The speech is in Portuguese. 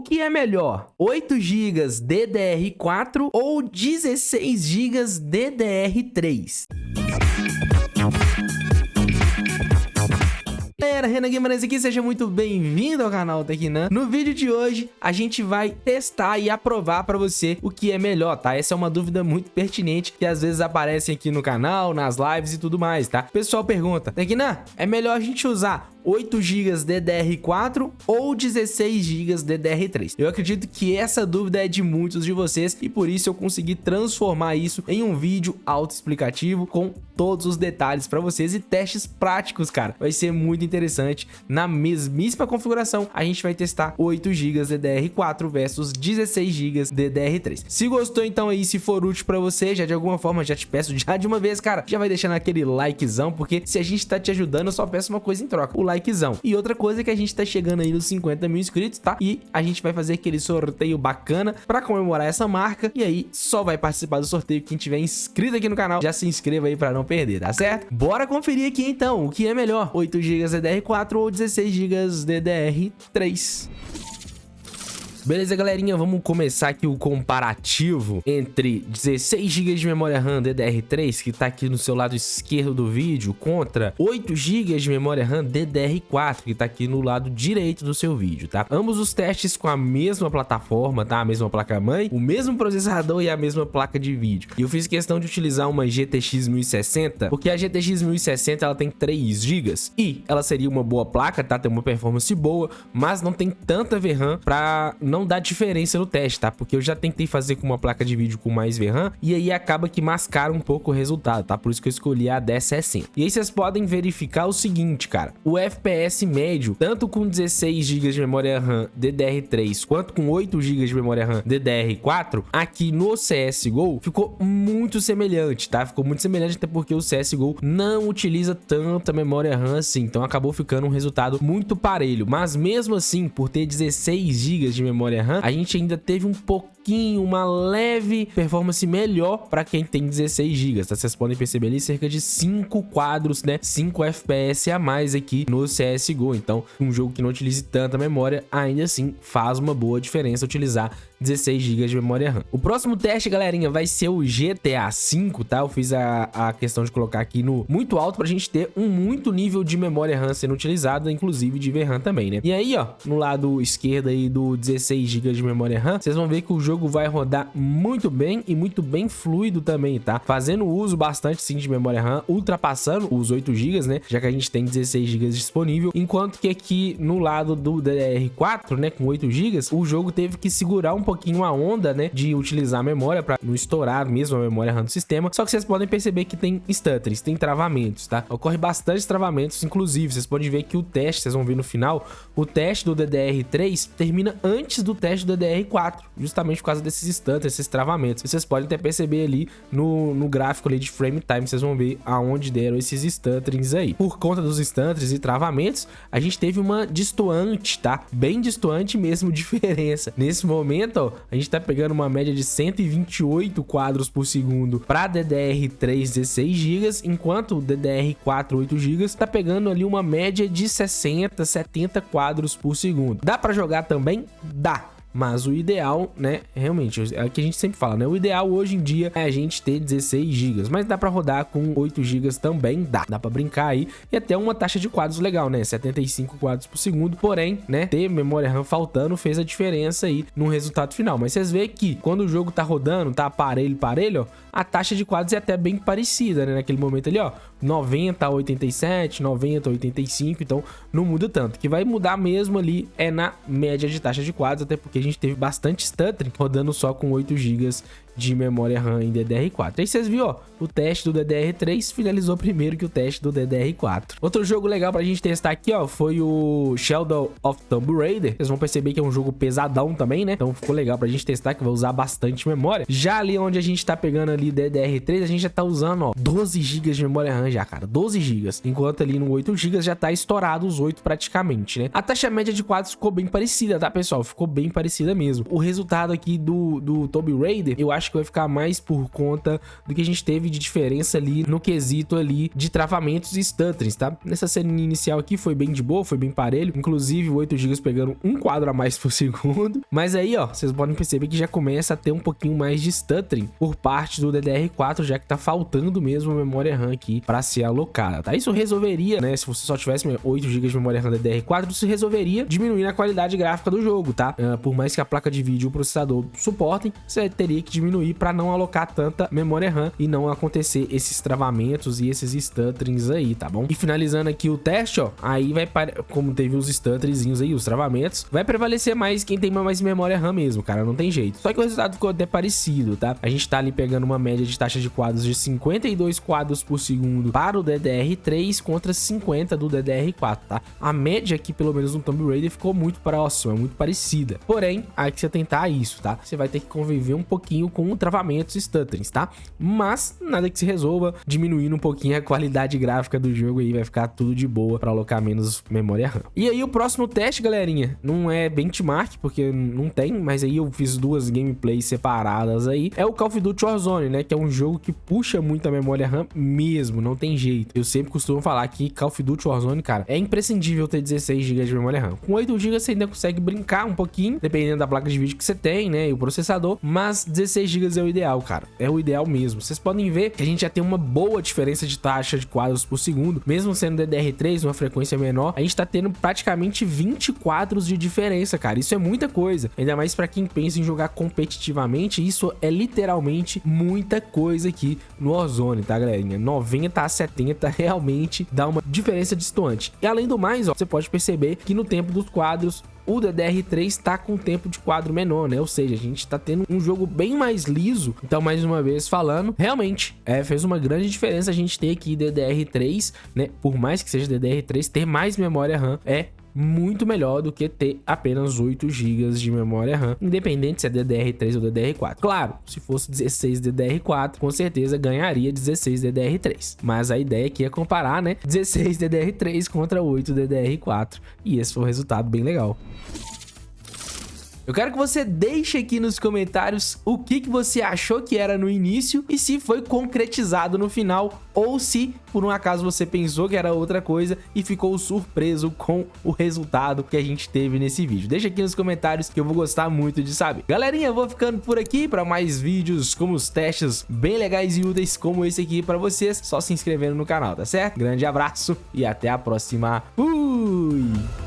que é melhor? 8 GB DDR4 ou 16 GB DDR3? Galera, Renan Guimarães aqui, seja muito bem-vindo ao canal Tecnan. No vídeo de hoje, a gente vai testar e aprovar pra você o que é melhor, tá? Essa é uma dúvida muito pertinente que às vezes aparece aqui no canal, nas lives e tudo mais, tá? O pessoal pergunta, Tecnan, é melhor a gente usar 8 GB DDR4 ou 16 GB DDR3? Eu acredito que essa dúvida é de muitos de vocês e por isso eu consegui transformar isso em um vídeo autoexplicativo com todos os detalhes para vocês e testes práticos, cara. Vai ser muito interessante. Na mesmíssima configuração, a gente vai testar 8 GB DDR4 versus 16 GB DDR3. Se gostou então aí, se for útil para você, já de alguma forma, já te peço já de uma vez, cara, já vai deixando aquele likezão, porque se a gente tá te ajudando, eu só peço uma coisa em troca, o likezão. E outra coisa é que a gente tá chegando aí nos 50 mil inscritos, tá? E a gente vai fazer aquele sorteio bacana para comemorar essa marca. E aí só vai participar do sorteio quem tiver inscrito aqui no canal. Já se inscreva aí para não perder, tá certo? Bora conferir aqui então o que é melhor, 8 GB DDR4 ou 16 GB DDR3. Beleza, galerinha, vamos começar aqui o comparativo entre 16 GB de memória RAM DDR3, que tá aqui no seu lado esquerdo do vídeo, contra 8 GB de memória RAM DDR4, que tá aqui no lado direito do seu vídeo, tá? Ambos os testes com a mesma plataforma, tá? A mesma placa-mãe, o mesmo processador e a mesma placa de vídeo. E eu fiz questão de utilizar uma GTX 1060, porque a GTX 1060 ela tem 3 GB e ela seria uma boa placa, tá? Tem uma performance boa, mas não tem tanta VRAM pra não dá diferença no teste, tá? Porque eu já tentei fazer com uma placa de vídeo com mais VRAM e aí acaba que mascara um pouco o resultado, tá? Por isso que eu escolhi a 1060. E aí vocês podem verificar o seguinte, cara. O FPS médio, tanto com 16 GB de memória RAM DDR3 quanto com 8 GB de memória RAM DDR4, aqui no CSGO ficou muito semelhante, tá? Ficou muito semelhante até porque o CSGO não utiliza tanta memória RAM assim, então acabou ficando um resultado muito parelho. Mas mesmo assim, por ter 16 GB de memória RAM, a gente ainda teve um pouquinho, uma leve performance melhor para quem tem 16 GB, tá? Vocês podem perceber ali cerca de 5 quadros, né? 5 FPS a mais aqui no CSGO. Então, um jogo que não utilize tanta memória, ainda assim faz uma boa diferença utilizar 16 GB de memória RAM. O próximo teste, galerinha, vai ser o GTA V, tá? Eu fiz a questão de colocar aqui no muito alto pra gente ter um muito nível de memória RAM sendo utilizado, inclusive de VRAM também, né? E aí, ó, no lado esquerdo aí do 16 GB de memória RAM, vocês vão ver que o jogo vai rodar muito bem e muito bem fluido também, tá? Fazendo uso bastante, sim, de memória RAM, ultrapassando os 8 GB, né? Já que a gente tem 16 GB disponível, enquanto que aqui no lado do DDR4, né, com 8 GB, o jogo teve que segurar um pouquinho a onda, né, de utilizar a memória para não estourar mesmo a memória RAM do sistema. Só que vocês podem perceber que tem stutterings, tem travamentos, tá? Ocorre bastante travamentos, inclusive vocês podem ver que o teste, vocês vão ver no final, o teste do DDR3 termina antes do teste do DDR4, justamente por causa desses stutterings, esses travamentos. E vocês podem até perceber ali no gráfico ali de frame time, vocês vão ver aonde deram esses stutterings aí. Por conta dos stutterings e travamentos, a gente teve uma distoante, tá? Bem distoante mesmo diferença. Nesse momento, ó, a gente tá pegando uma média de 128 quadros por segundo para DDR3 16 GB, enquanto o DDR4 8 GB tá pegando ali uma média de 60, 70 quadros por segundo. Dá para jogar também? Dá. Mas o ideal, né, realmente, é o que a gente sempre fala, né? O ideal hoje em dia é a gente ter 16 GB, mas dá pra rodar com 8 GB também, dá pra brincar aí, e até uma taxa de quadros legal, né? 75 quadros por segundo, porém, né, ter memória RAM faltando fez a diferença aí no resultado final. Mas vocês veem que quando o jogo tá rodando, tá parelho, ó, a taxa de quadros é até bem parecida, né? Naquele momento ali, ó, 90 a 87, 90 a 85, então não muda tanto. O que vai mudar mesmo ali é na média de taxa de quadros, até porque a gente teve bastante stuttering rodando só com 8 GB de memória RAM em DDR4. Aí vocês viram, ó, o teste do DDR3 finalizou primeiro que o teste do DDR4. Outro jogo legal pra gente testar aqui, ó, foi o Shadow of Tomb Raider. Vocês vão perceber que é um jogo pesadão também, né? Então ficou legal pra gente testar, que vai usar bastante memória. Já ali onde a gente tá pegando ali DDR3, a gente já tá usando, ó, 12 GB de memória RAM já, cara, 12 GB. Enquanto ali no 8 GB já tá estourado os 8 praticamente, né? A taxa média de quadros ficou bem parecida, tá, pessoal? Ficou bem parecida mesmo. O resultado aqui do Tomb Raider, eu acho acho que vai ficar mais por conta do que a gente teve de diferença ali no quesito ali de travamentos e stutterings, tá? Nessa cena inicial aqui foi bem de boa, foi bem parelho, inclusive o 8 GB pegando um quadro a mais por segundo, mas aí, ó, vocês podem perceber que já começa a ter um pouquinho mais de stuttering por parte do DDR4, já que tá faltando mesmo memória RAM aqui para ser alocada, tá? Isso resolveria, né, se você só tivesse 8 GB de memória RAM DDR4, isso resolveria diminuir a qualidade gráfica do jogo, tá? Por mais que a placa de vídeo e o processador suportem, você teria que diminuir para não alocar tanta memória RAM e não acontecer esses travamentos e esses stutterings aí, tá bom? E finalizando aqui o teste, ó, aí vai, como teve os stutteringzinhos aí, os travamentos, vai prevalecer mais quem tem mais memória RAM mesmo, cara, não tem jeito. Só que o resultado ficou até parecido, tá? A gente tá ali pegando uma média de taxa de quadros de 52 quadros por segundo para o DDR3 contra 50 do DDR4, tá? A média aqui, pelo menos no Tomb Raider, ficou muito próxima, muito parecida. Porém, aí que você tentar isso, tá? Você vai ter que conviver um pouquinho com travamentos e stutterings, tá? Mas nada que se resolva diminuindo um pouquinho a qualidade gráfica do jogo aí, vai ficar tudo de boa para alocar menos memória RAM. E aí o próximo teste, galerinha, não é benchmark, porque não tem, mas aí eu fiz duas gameplays separadas aí, é o Call of Duty Warzone, né, que é um jogo que puxa muito a memória RAM mesmo, não tem jeito. Eu sempre costumo falar que Call of Duty Warzone, cara, é imprescindível ter 16 GB de memória RAM. Com 8 GB você ainda consegue brincar um pouquinho, dependendo da placa de vídeo que você tem, né, e o processador, mas 16 GB é o ideal, cara, é o ideal mesmo. Vocês podem ver que a gente já tem uma boa diferença de taxa de quadros por segundo, mesmo sendo DDR3, uma frequência menor, a gente tá tendo praticamente 20 quadros de diferença, cara, isso é muita coisa, ainda mais pra quem pensa em jogar competitivamente, isso é literalmente muita coisa aqui no Warzone, tá, galerinha? 90 a 70 realmente dá uma diferença distante. E além do mais, ó, você pode perceber que no tempo dos quadros o DDR3 tá com tempo de quadro menor, né? Ou seja, a gente tá tendo um jogo bem mais liso. Então, mais uma vez falando, realmente, fez uma grande diferença a gente ter aqui DDR3, né? Por mais que seja DDR3, ter mais memória RAM é muito melhor do que ter apenas 8 GB de memória RAM, independente se é DDR3 ou DDR4. Claro, se fosse 16 DDR4, com certeza ganharia 16 DDR3. Mas a ideia aqui é comparar, né, 16 DDR3 contra 8 DDR4. E esse foi um resultado bem legal. Eu quero que você deixe aqui nos comentários o que você achou que era no início e se foi concretizado no final ou se, por um acaso, você pensou que era outra coisa e ficou surpreso com o resultado que a gente teve nesse vídeo. Deixa aqui nos comentários que eu vou gostar muito de saber. Galerinha, eu vou ficando por aqui para mais vídeos como os testes bem legais e úteis como esse aqui para vocês. Só se inscrevendo no canal, tá certo? Grande abraço e até a próxima. Fui!